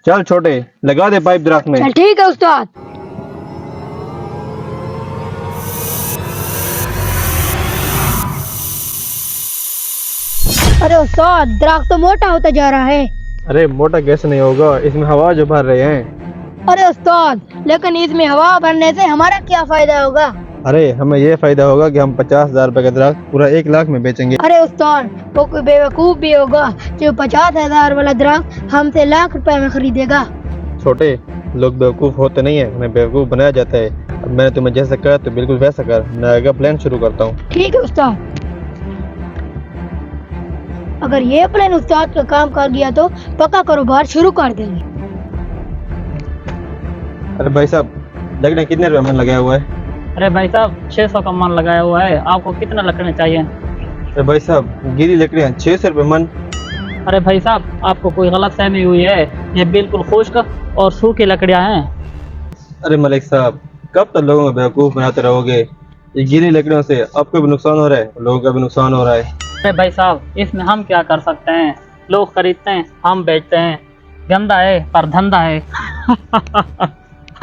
चल छोटे, लगा दे पाइप दरख्त में। चल ठीक है उस्ताद। अरे उस्ताद, दरख्त तो मोटा होता जा रहा है। अरे मोटा कैसे नहीं होगा, इसमें हवा जो भर रहे हैं। अरे उस्ताद, लेकिन इसमें हवा भरने से हमारा क्या फायदा होगा? अरे हमें ये फायदा होगा कि हम 50,000 रुपए का दरख्त पूरा 1 लाख में बेचेंगे। अरे उस्ताद, वो कोई बेवकूफ भी होगा जो 50,000 वाला दरख्त हमसे लाख रुपए में खरीदेगा। छोटे, लोग बेवकूफ होते नहीं है, उन्हें बेवकूफ बनाया जाता है। अब मैंने तुम्हें जैसा कहा तो बिल्कुल वैसा कर। मैं आगे प्लान शुरू करता हूँ। ठीक है उस्ताद। अगर ये प्लान उस्ताद का काम कर गया तो पक्का कारोबार शुरू कर देंगे। अरे भाई साहब, लकड़ियाँ कितने रुपए मन लगाया हुआ है? अरे भाई साहब 600 का मन लगाया हुआ है, आपको कितना लकड़ियाँ चाहिए? अरे भाई साहब, गीली लकड़ियाँ 600 रुपए मन। अरे भाई साहब, आपको कोई गलत फहमी हुई है, ये बिल्कुल खुश्क और सूखी लकड़ियाँ हैं। अरे मलिक साहब, कब तक लोगों को बेवकूफ बनाते रहोगे? ये गीली लकड़ियों से आपको भी नुकसान हो रहा है, लोगों का भी नुकसान हो रहा है। अरे भाई साहब, इसमें हम क्या कर सकते हैं? लोग खरीदते हैं, हम बेचते हैं। गंदा है पर धंधा है।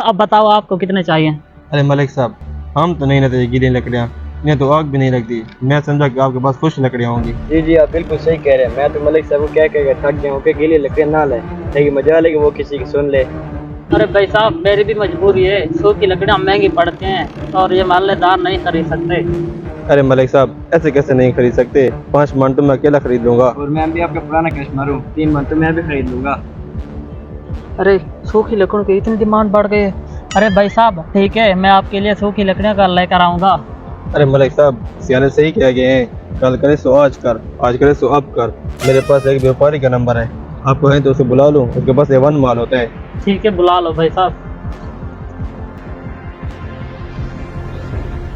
अब बताओ आपको कितने चाहिए? अरे मलिक साहब, हम तो नहीं लेते गीली लकड़ियाँ, इन्हें तो आग भी नहीं लगती। मैं समझा कि आपके पास खुश लकड़ियाँ होंगी। जी जी, आप बिल्कुल सही कह रहे हैं। मैं तो मलिक साहब को कह के थक गया हूँ कि गीली लकड़ियाँ ना लें, लेकिन मजा है कि वो किसी की सुन ले। अरे भाई साहब, मेरी भी मजबूरी है, सूखी लकड़ियाँ महंगी पड़ती हैं और ये मोहल्लेदार नहीं खरीद सकते। अरे मलिक साहब, ऐसे कैसे नहीं खरीद सकते? 5 मन तो मैं अकेला खरीद लूंगा। और मैं भी आपका पुराना कस्टमर हूँ, 3 मन तो मैं भी खरीद लूंगा। अरे सूखी लकड़ियों की इतनी डिमांड बढ़ गई है। अरे भाई साहब ठीक है, मैं आपके लिए सूखी लकड़ियाँ का लेकर आऊँगा। अरे मलिक साहब, सियाने सही कह गए हैं, कल करे सो आज कर, आज करे सो अब कर। मेरे पास एक व्यापारी का नंबर है, आपको है तो उसे बुला लूँ, उसके पास A1 माल होता है। ठीक है, बुला लो भाई साहब।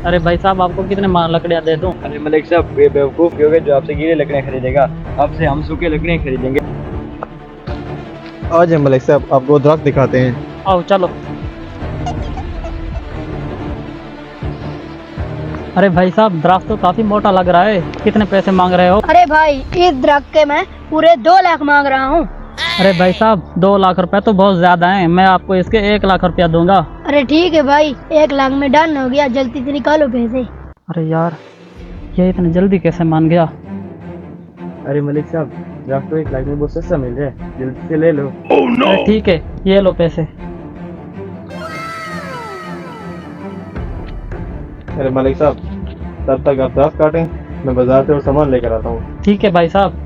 अरे भाई साहब, आपको कितने लकड़ियाँ दे दूँ? अरे मलिक साहब, ये बेवकूफ़ होगा जो आपसे गीली लकड़ियाँ खरीदेगा, आपसे हम सूखी लकड़ियाँ खरीदेंगे। आज मलिक साहब आपको दरख्त दिखाते हैं। आओ चलो। अरे भाई साहब, दरख्त तो काफी मोटा लग रहा है, कितने पैसे मांग रहे हो? अरे भाई, इस दरख्त के मैं पूरे 2 लाख मांग रहा हूँ। अरे भाई साहब, 2 लाख रुपए तो बहुत ज्यादा हैं, मैं आपको इसके 1 लाख रुपया दूंगा। अरे ठीक है भाई, 1 लाख में डन हो गया, जल्दी से निकालो पैसे। अरे यार, ये इतने जल्दी कैसे मान गया? अरे मलिक साहब, दरख्त तो 1 लाख में बहुत सस्ता मिल रहा है, जल्दी से ले लो। अरे ठीक है, ये लो पैसे। अरे मलिक साहब, तब तक आप दरख्त काटें, मैं बाजार से और सामान लेकर आता हूँ। ठीक है भाई साहब।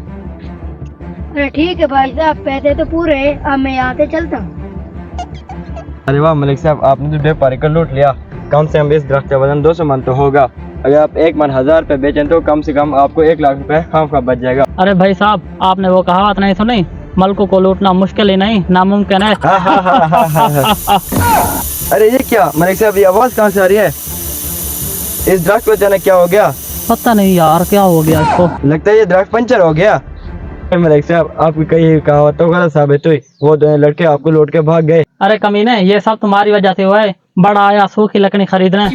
अरे ठीक है भाई साहब, पैसे तो पूरे हैं, अब मैं यहाँ से चलता हूँ। अरे वाह मलिक साहब, आपने तो व्यापारी को लूट लिया। कम से कम इस दरख्त का वजन 200 मन तो होगा। अगर आप 1 मन 1000 रुपए बेचें तो कम से कम आपको 1 लाख रुपए खाम बच जाएगा। अरे भाई साहब, आपने वो कहावत नहीं सुनी, मलकों को लूटना मुश्किल ही नहीं नामुमकिन है। अरे ये क्या मलिक साहब, ये आवाज कहाँ से आ रही है? इस दरख्त को अचानक क्या हो गया? पता नहीं यार, क्या हो गया इसको? लगता है ये दरख्त पंचर हो गया। मलिक साहब, आपकी कई कहावतों गलत साबित हुई, वो दोनों लड़के आपको लौट के भाग गए। अरे कमीने, ये सब तुम्हारी वजह से हुआ है। बड़ा आया सूखी लकड़ी खरीदने।